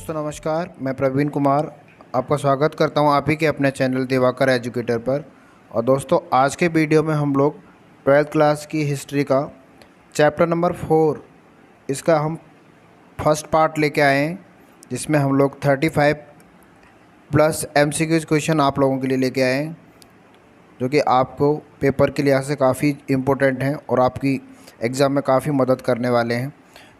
दोस्तों नमस्कार, मैं प्रवीण कुमार आपका स्वागत करता हूं आप ही के अपने चैनल दिवाकर एजुकेटर पर। और दोस्तों आज के वीडियो में हम लोग 12th क्लास की हिस्ट्री का चैप्टर नंबर 4 इसका हम फर्स्ट पार्ट लेके आए हैं, जिसमें हम लोग 35 प्लस MCQs क्वेश्चन आप लोगों के लिए लेके आए हैं, जो कि आपको पेपर के लिहाज से काफ़ी इम्पोर्टेंट हैं और आपकी एग्ज़ाम में काफ़ी मदद करने वाले हैं।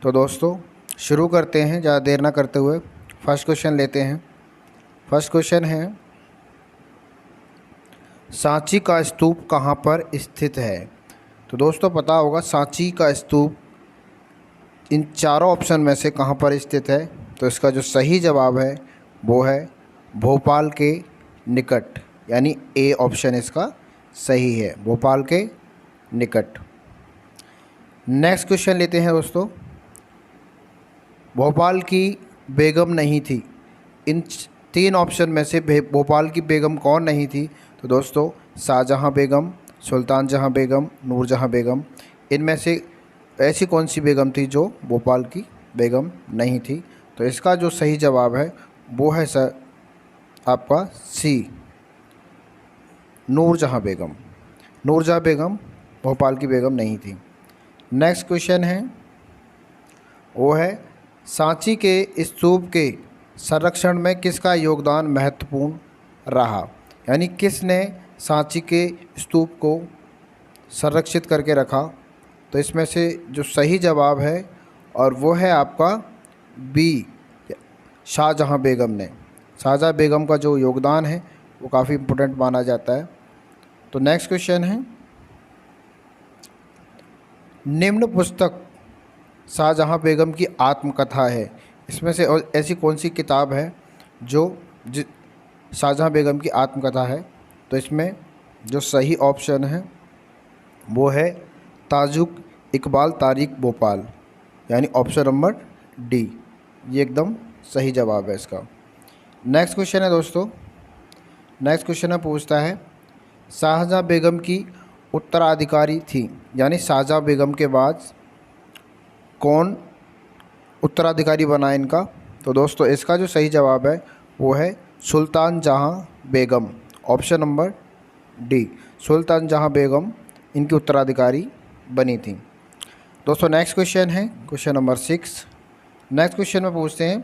तो दोस्तों शुरू करते हैं, ज़्यादा देर ना करते हुए फर्स्ट क्वेश्चन लेते हैं। फर्स्ट क्वेश्चन है, सांची का स्तूप कहाँ पर स्थित है? तो दोस्तों पता होगा सांची का स्तूप इन चारों ऑप्शन में से कहाँ पर स्थित है। तो इसका जो सही जवाब है वो है भोपाल के निकट, यानी ए ऑप्शन इसका सही है, भोपाल के निकट। नेक्स्ट क्वेश्चन लेते हैं दोस्तों, भोपाल की बेगम नहीं थी, इन तीन ऑप्शन में से भोपाल की बेगम कौन नहीं थी? तो दोस्तों शाहजहां बेगम, सुल्तान जहां बेगम, नूरजहां बेगम, इनमें से ऐसी कौन सी बेगम थी जो भोपाल की बेगम नहीं थी? तो इसका जो सही जवाब है वो है सर आपका सी, नूरजहां बेगम। नूरजहां बेगम भोपाल की बेगम नहीं थी। नेक्स्ट क्वेश्चन है, वो है सांची के स्तूप के संरक्षण में किसका योगदान महत्वपूर्ण रहा? यानी किसने सांची के स्तूप को संरक्षित करके रखा? तो इसमें से जो सही जवाब है और वो है आपका बी, शाहजहां बेगम ने। शाहजहां बेगम का जो योगदान है वो काफ़ी इम्पोर्टेंट माना जाता है। तो नेक्स्ट क्वेश्चन है, निम्न पुस्तक शाहजहां बेगम की आत्मकथा है, इसमें से ऐसी कौन सी किताब है जो शाहजहां बेगम की आत्मकथा है? तो इसमें जो सही ऑप्शन है वो है ताजुक इकबाल तारीख भोपाल, यानी ऑप्शन नंबर डी, ये एकदम सही जवाब है इसका। नेक्स्ट क्वेश्चन है दोस्तों, नेक्स्ट क्वेश्चन में पूछता है शाहजहां बेगम की उत्तराधिकारी थी, यानी शाहजहां बेगम के बाद कौन उत्तराधिकारी बना इनका? तो दोस्तों इसका जो सही जवाब है वो है सुल्तान जहां बेगम, ऑप्शन नंबर डी, सुल्तान जहां बेगम इनकी उत्तराधिकारी बनी थी। दोस्तों नेक्स्ट क्वेश्चन है क्वेश्चन नंबर 6। नेक्स्ट क्वेश्चन में पूछते हैं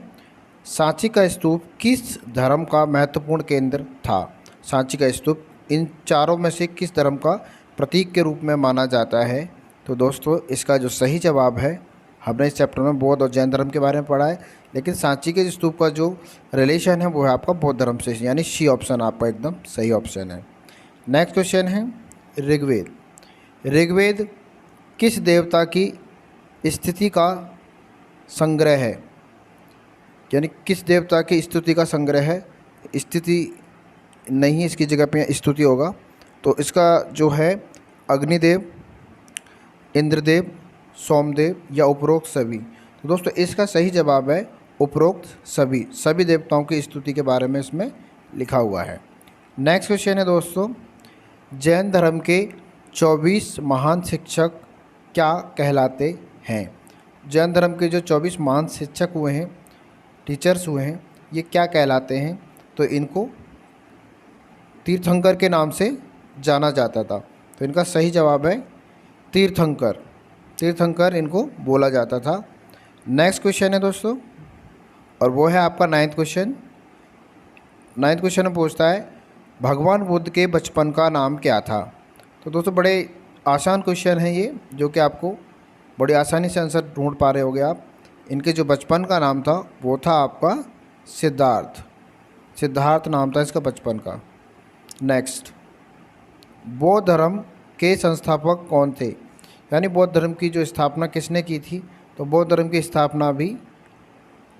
सांची का स्तूप किस धर्म का महत्वपूर्ण केंद्र था? सांची का स्तूप इन चारों में से किस धर्म का प्रतीक के रूप में माना जाता है? तो दोस्तों इसका जो सही जवाब है, हमने इस चैप्टर में बौद्ध और जैन धर्म के बारे में पढ़ा है, लेकिन सांची के स्तूप का जो रिलेशन है वो है आपका बौद्ध धर्म से, यानी सी ऑप्शन आपका एकदम सही ऑप्शन है। नेक्स्ट क्वेश्चन है ऋग्वेद। ऋग्वेद किस देवता की स्थिति का संग्रह है? यानी किस देवता की स्तुति का संग्रह है? स्थिति नहीं, इसकी जगह पे स्तुति होगा। तो इसका जो है अग्निदेव, इंद्रदेव, सोमदेव या उपरोक्त सभी? तो दोस्तों इसका सही जवाब है उपरोक्त सभी, सभी देवताओं की स्तुति के बारे में इसमें लिखा हुआ है। नेक्स्ट क्वेश्चन है दोस्तों, जैन धर्म के 24 महान शिक्षक क्या कहलाते हैं? जैन धर्म के जो 24 महान शिक्षक हुए हैं, टीचर्स हुए हैं, ये क्या कहलाते हैं? तो इनको तीर्थंकर के नाम से जाना जाता था। तो इनका सही जवाब है तीर्थंकर, तीर्थंकर इनको बोला जाता था। नेक्स्ट क्वेश्चन है दोस्तों, और वो है आपका 9th क्वेश्चन। 9th क्वेश्चन में पूछता है भगवान बुद्ध के बचपन का नाम क्या था? तो दोस्तों बड़े आसान क्वेश्चन है ये, जो कि आपको बड़ी आसानी से आंसर ढूंढ पा रहे होगे आप। इनके जो बचपन का नाम था वो था आपका सिद्धार्थ, सिद्धार्थ नाम था इसका बचपन का। नेक्स्ट, बौद्ध धर्म के संस्थापक कौन थे? यानी बौद्ध धर्म की जो स्थापना किसने की थी? तो बौद्ध धर्म की स्थापना भी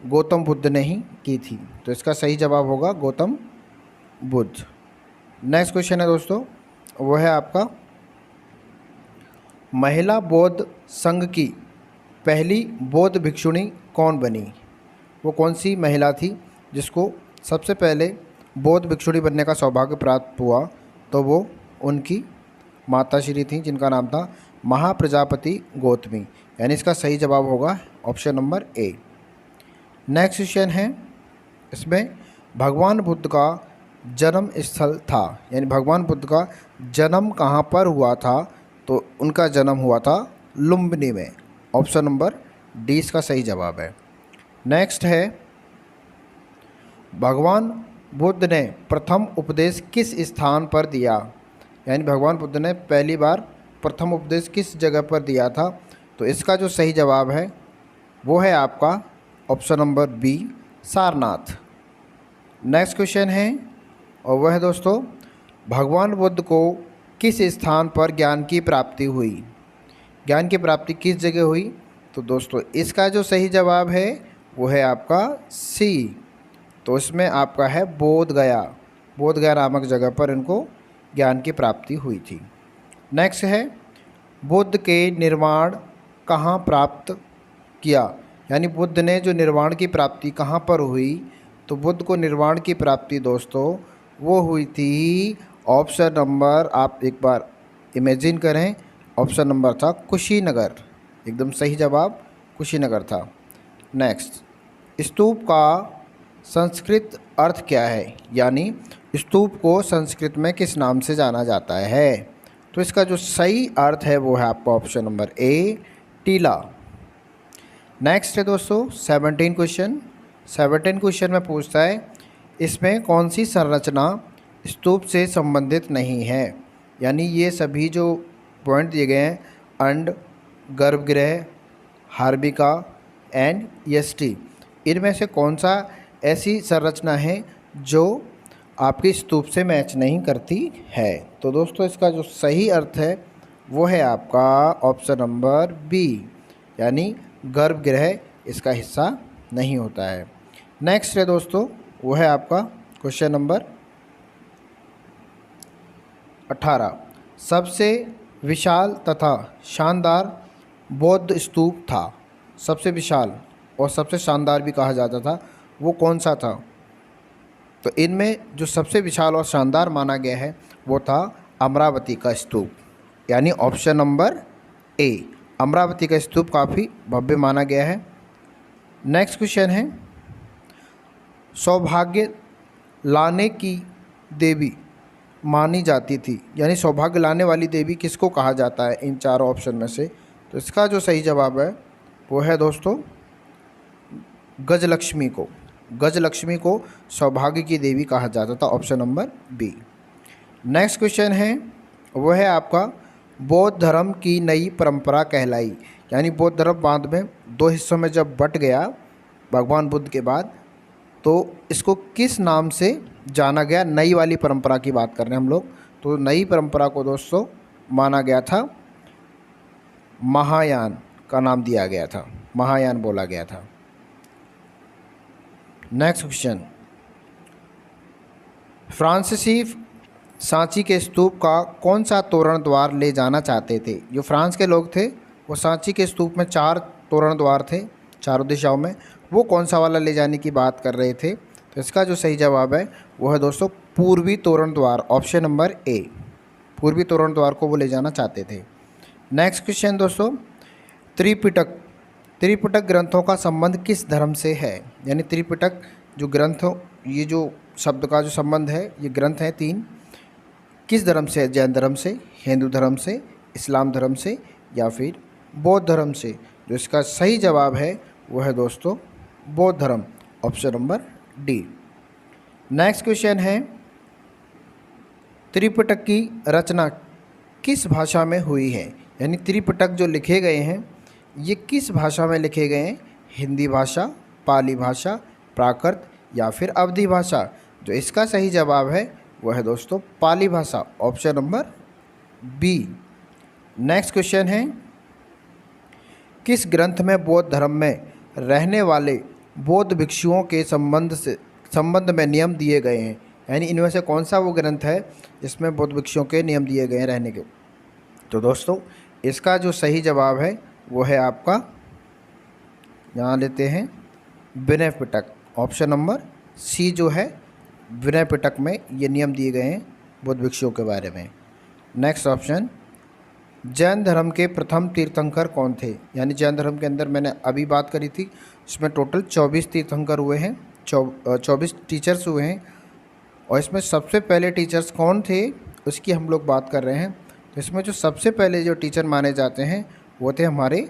गौतम बुद्ध ने ही की थी। तो इसका सही जवाब होगा गौतम बुद्ध। नेक्स्ट क्वेश्चन है दोस्तों, वो है आपका महिला बौद्ध संघ की पहली बौद्ध भिक्षुणी कौन बनी? वो कौन सी महिला थी जिसको सबसे पहले बौद्ध भिक्षुणी बनने का सौभाग्य प्राप्त हुआ? तो वो उनकी माताश्री थी, जिनका नाम था महाप्रजापति गौतमी, यानी इसका सही जवाब होगा option number A. Next question है इसमें भगवान बुद्ध का जन्म स्थल था, यानी भगवान बुद्ध का जन्म कहाँ पर हुआ था, तो उनका जन्म हुआ था लुम्बिनी में। ऑप्शन नंबर डी इसका सही जवाब है। नेक्स्ट है, भगवान बुद्ध ने प्रथम उपदेश किस स्थान पर दिया, यानी भगवान बुद्ध ने पहली बार प्रथम उपदेश किस जगह पर दिया था, तो इसका जो सही जवाब है वो है आपका option number B, Sarnath. Next question है, और वह है दोस्तों, भगवान बुद्ध को किस स्थान पर ज्ञान की प्राप्ति हुई, ज्ञान की प्राप्ति किस जगह हुई, तो दोस्तों इसका जो सही जवाब है वो है आपका सी, तो इसमें आपका है बोध गया। बोध गया नामक जगह पर इनको ज्ञान की प्राप्ति हुई थी। नेक्स्ट है, बुद्ध के निर्वाण कहाँ प्राप्त किया, यानी बुद्ध ने जो निर्वाण की प्राप्ति कहाँ पर हुई, तो बुद्ध को निर्वाण की प्राप्ति दोस्तों वो हुई थी ऑप्शन नंबर, आप एक बार इमेजिन करें, ऑप्शन नंबर था कुशीनगर। एकदम सही जवाब कुशीनगर था। नेक्स्ट, स्तूप का संस्कृत अर्थ क्या है, यानी स्तूप को संस्कृत में किस नाम से जाना जाता है, तो इसका जो सही अर्थ है वो है आपका ऑप्शन नंबर ए, टीला। नेक्स्ट है दोस्तों 17 क्वेश्चन। 17 क्वेश्चन में पूछता है, इसमें कौन सी संरचना स्तूप से संबंधित नहीं है, यानी ये सभी जो पॉइंट दिए गए हैं, अंड, गर्भगृह, हार्बिका एंड यष्टि, इनमें से कौन सा ऐसी संरचना है जो आपकी स्तूप से मैच नहीं करती है, तो दोस्तों इसका जो सही अर्थ है वो है आपका ऑप्शन नंबर बी, यानी गर्भगृह इसका हिस्सा नहीं होता है। नेक्स्ट है दोस्तों, वो है आपका क्वेश्चन नंबर 18, सबसे विशाल तथा शानदार बौद्ध स्तूप था, सबसे विशाल और सबसे शानदार भी कहा जाता था, वो कौन सा था, तो इनमें जो सबसे विशाल और शानदार माना गया है वो था अमरावती का स्तूप, यानी ऑप्शन नंबर ए, अमरावती का स्तूप काफ़ी भव्य माना गया है। नेक्स्ट क्वेश्चन है, सौभाग्य लाने की देवी मानी जाती थी, यानी सौभाग्य लाने वाली देवी किसको कहा जाता है इन चारों ऑप्शन में से, तो इसका जो सही जवाब है वो है दोस्तों गजलक्ष्मी को। गजलक्ष्मी को सौभाग्य की देवी कहा जाता था, option number B. Next question है, वह है आपका बौद्ध धर्म की नई परंपरा कहलाई, यानी बौद्ध धर्म बाद में दो हिस्सों में जब बट गया भगवान बुद्ध के बाद, तो इसको किस नाम से जाना गया, नई वाली परंपरा की बात कर रहे हैं हम लोग, तो नई परंपरा को दोस्तों माना गया था महायान का नाम दिया गया था, महायान बोला गया था। नेक्स्ट क्वेश्चन, फ्रांसीसी सांची के स्तूप का कौन सा तोरण द्वार ले जाना चाहते थे, जो फ्रांस के लोग थे वो सांची के स्तूप में 4 तोरण द्वार थे चारों दिशाओं में, वो कौन सा वाला ले जाने की बात कर रहे थे, तो इसका जो सही जवाब है वो है दोस्तों पूर्वी तोरण द्वार, ऑप्शन नंबर ए, पूर्वी तोरण द्वार को वो ले जाना चाहते थे। नेक्स्ट क्वेश्चन दोस्तों, त्रिपिटक ग्रंथों का संबंध किस धर्म से है, यानी त्रिपिटक जो ग्रंथ, ये जो शब्द का जो संबंध है, ये ग्रंथ हैं 3, किस धर्म से है, जैन धर्म से, हिंदू धर्म से, इस्लाम धर्म से या फिर बौद्ध धर्म से, जो इसका सही जवाब है वो है दोस्तों बौद्ध धर्म, option number D. Next question है, त्रिपिटक की रचना किस भाषा में हुई है, यानी त्रिपिटक जो लिखे गए हैं ये किस भाषा में लिखे गए हैं, हिंदी भाषा, पाली भाषा, प्राकृत या फिर अवधी भाषा, जो इसका सही जवाब है वह है दोस्तों पाली भाषा, option number B. Next question है, किस ग्रंथ में बौद्ध धर्म में रहने वाले बौद्ध भिक्षुओं के संबंध में नियम दिए गए हैं, यानी इनमें से कौन सा वो ग्रंथ है जिसमें बौद्ध भिक्षुओं के नियम दिए गए हैं रहने के, तो दोस्तों इसका जो सही जवाब है वो है आपका, यहाँ लेते हैं Vinaya Pitaka, option number C जो है विनय पिटक में ये नियम दिए गए हैं बौद्ध भिक्षुओं के बारे में। नेक्स्ट ऑप्शन, जैन धर्म के प्रथम तीर्थंकर कौन थे, यानी जैन धर्म के अंदर मैंने अभी बात करी थी, इसमें टोटल 24 तीर्थंकर हुए हैं, 24 टीचर्स हुए हैं, और इसमें सबसे पहले टीचर्स कौन थे उसकी हम लोग बात कर रहे हैं। तो इसमें जो सबसे पहले जो टीचर माने जाते हैं वो थे हमारे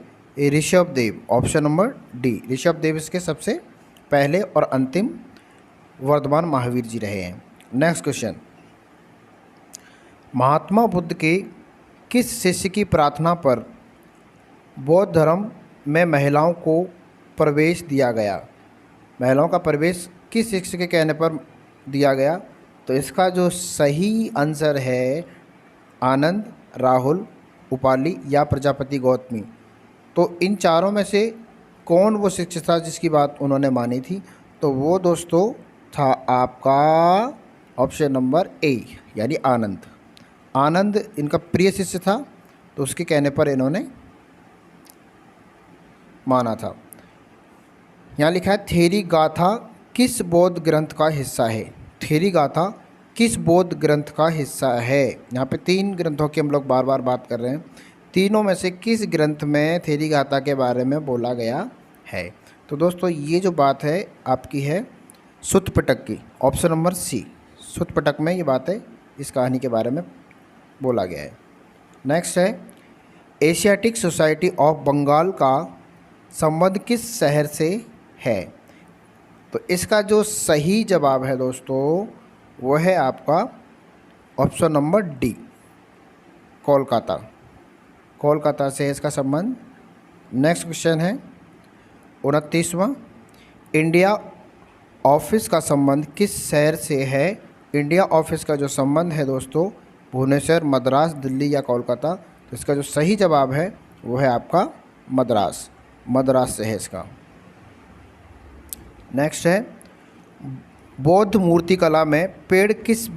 Rishabh Dev, option number D, Rishabh Dev इसके सबसे पहले और अंतिम वर्धमान महावीर जी रहे हैं। नेक्स्ट क्वेश्चन, महात्मा बुद्ध के किस शिष्य की प्रार्थना पर बौद्ध धर्म में महिलाओं को प्रवेश दिया गया? महिलाओं का प्रवेश किस शिष्य के कहने पर दिया गया? तो इसका जो सही आंसर है आनंद, राहुल, उपाली या प्रजापति गौतमी। तो इन चारों में से कौन वो शिष्य था जिसकी बात उन्होंने मानी थी? तो वो दोस्तों था आपका ऑप्शन नंबर ए, यानी आनंद। आनंद इनका प्रिय शिष्य था, तो उसके कहने पर इन्होंने माना था। यहाँ लिखा है थेरी गाथा किस बौद्ध ग्रंथ का हिस्सा है? थेरी गाथा किस बौद्ध ग्रंथ का हिस्सा है? यहाँ पे 3 ग्रंथों की हम लोग बार बार बात कर रहे हैं। तीनों में से किस ग्रंथ में थेरी गाथा के बारे में बोला गया है? तो दोस्तों ये जो बात है आपकी है सुत्त पिटक की, ऑप्शन नंबर सी, सुत्त पिटक में ये बात है, इस कहानी के बारे में बोला गया है। नेक्स्ट है एशियाटिक सोसाइटी ऑफ बंगाल का संबंध किस शहर से है? तो इसका जो सही जवाब है दोस्तों वो है आपका option number D, Kolkata. Kolkata से है इसका संबंध। नेक्स्ट क्वेश्चन है 29वां, इंडिया ऑफिस का संबंध किस शहर से है? इंडिया ऑफिस का जो संबंध है दोस्तों भुवनेश्वर, मद्रास, दिल्ली या कोलकाता। तो इसका जो सही जवाब है वो है आपका मद्रास, मद्रास से है इसका। नेक्स्ट है बौद्ध मूर्तिकला में पेड़ किस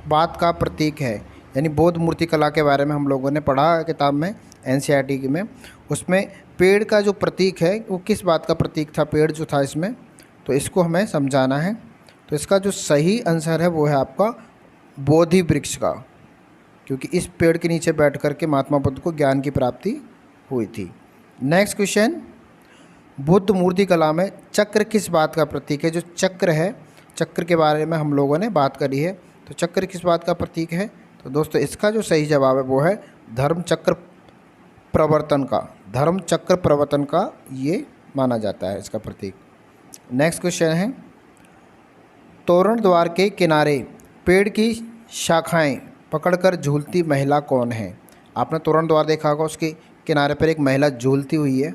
बात का प्रतीक है? यानी बौद्ध मूर्तिकला के बारे में हम लोगों ने पढ़ा किताब में, एनसीईआरटी में, उसमें पेड़ का जो प्रतीक है वो किस बात का प्रतीक था? पेड़ जो था इसमें, तो इसको हमें समझाना है। तो इसका जो सही आंसर है वो है आपका बोधि वृक्ष का, क्योंकि इस पेड़ के नीचे बैठ कर के महात्मा बुद्ध को ज्ञान की प्राप्ति हुई थी। नेक्स्ट क्वेश्चन, बुद्ध मूर्तिकला में चक्र किस बात का प्रतीक है? जो चक्र है, चक्र के बारे में हम लोगों ने बात करी है, तो चक्र किस बात का प्रतीक है? तो दोस्तों इसका जो सही जवाब है वो है धर्म चक्र प्रवर्तन का, धर्म चक्र प्रवर्तन का ये माना जाता है इसका प्रतीक। नेक्स्ट क्वेश्चन है तोरण द्वार के किनारे पेड़ की शाखाएं पकड़कर झूलती महिला कौन है? आपने तोरण द्वार देखा होगा, उसके किनारे पर एक महिला झूलती हुई है,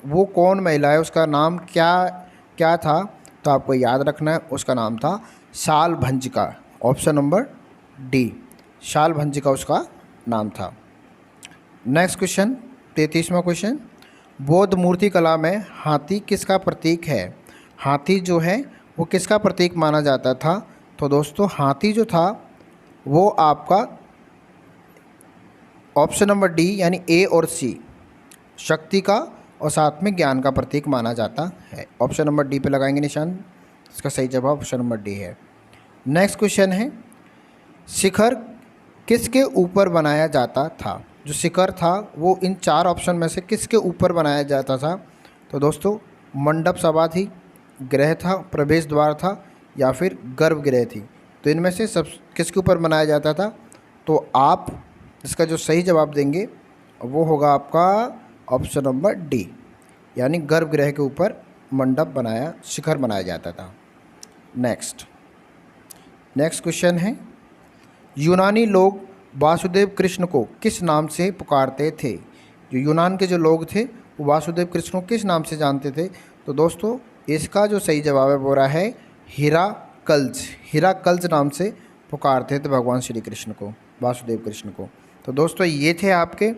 वो कौन महिला है? उसका नाम क्या था? तो आपको याद रखना है, उसका नाम था शाल भंजिका, ऑप्शन नंबर डी, शाल भंजिका उसका नाम था। नेक्स्ट क्वेश्चन 33वां क्वेश्चन, बौद्ध मूर्तिकला में हाथी किसका प्रतीक है? हाथी जो है वो किसका प्रतीक माना जाता था? तो दोस्तों हाथी जो था वो आपका ऑप्शन नंबर डी यानी ए और सी, शक्ति का और साथ में ज्ञान का प्रतीक माना जाता है। ऑप्शन नंबर डी पे लगाएंगे निशान, इसका सही जवाब ऑप्शन नंबर डी है। नेक्स्ट क्वेश्चन है शिखर किसके ऊपर बनाया जाता था? जो शिखर था वो इन 4 ऑप्शन में से किसके ऊपर बनाया जाता था? तो दोस्तों मंडप सभा थी, गृह था, प्रवेश द्वार था या फिर गर्भगृह थी। तो इनमें से सब किसके ऊपर बनाया जाता था? तो आप इसका जो सही जवाब देंगे वो होगा आपका ऑप्शन नंबर डी, यानी गर्भगृह के ऊपर मंडप बनाया, शिखर बनाया जाता था। नेक्स्ट क्वेश्चन है यूनानी लोग वासुदेव कृष्ण को किस नाम से पुकारते थे? जो यूनान के जो लोग थे वो वासुदेव कृष्ण को किस नाम से जानते थे? तो दोस्तों इसका जो सही जवाब है वो रहा है हिराकल्ज, हिराकल्ज नाम से पुकारते थे भगवान श्री कृष्ण को, वासुदेव कृष्ण को। तो दोस्तों ये थे आपके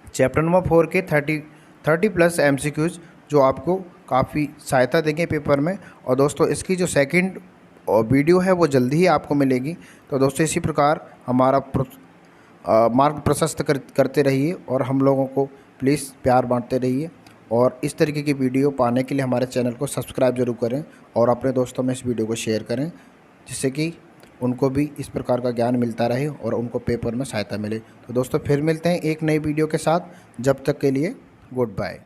चैप्टर नंबर 4 के 30+ MCQs जो आपको काफ़ी सहायता देंगे पेपर में। और दोस्तों इसकी जो सेकंड वीडियो है वो जल्दी ही आपको मिलेगी। तो दोस्तों इसी प्रकार हमारा मार्ग प्रशस्त करते रहिए और हम लोगों को प्लीज़ प्यार बांटते रहिए। और इस तरीके की वीडियो पाने के लिए हमारे चैनल को सब्सक्राइब ज़रूर करें और अपने दोस्तों में इस वीडियो को शेयर करें, जिससे कि उनको भी इस प्रकार का ज्ञान मिलता रहे और उनको पेपर में सहायता मिले। तो दोस्तों फिर मिलते हैं एक नई वीडियो के साथ, जब तक के लिए गुड बाय।